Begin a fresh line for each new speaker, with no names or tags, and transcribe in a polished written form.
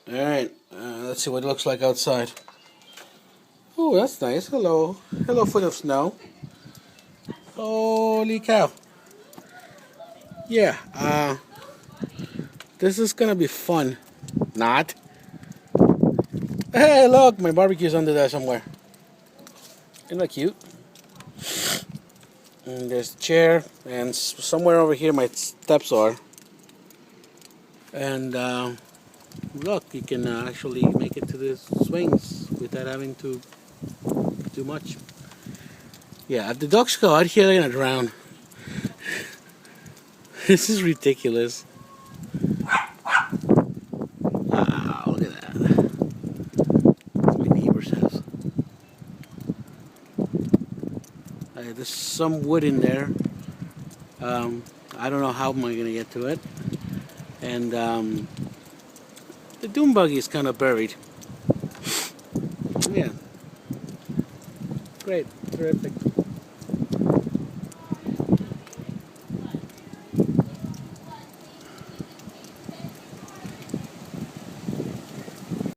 Alright, let's see what it looks like outside. Oh, that's nice. Hello. Hello, foot of snow. Holy cow. Yeah, this is gonna be fun. Not. Hey, look, my barbecue's under there somewhere. Isn't that cute? And there's a chair, and somewhere over here my steps are. And look, you can actually make it to the swings without having to do much. Yeah, if the ducks go out here, they're gonna drown. This is ridiculous. Wow, look at that. That's my neighbor's house. There's some wood in there. I don't know how am I gonna get to it. And the dune buggy is kind of buried. Yeah. Great. Terrific.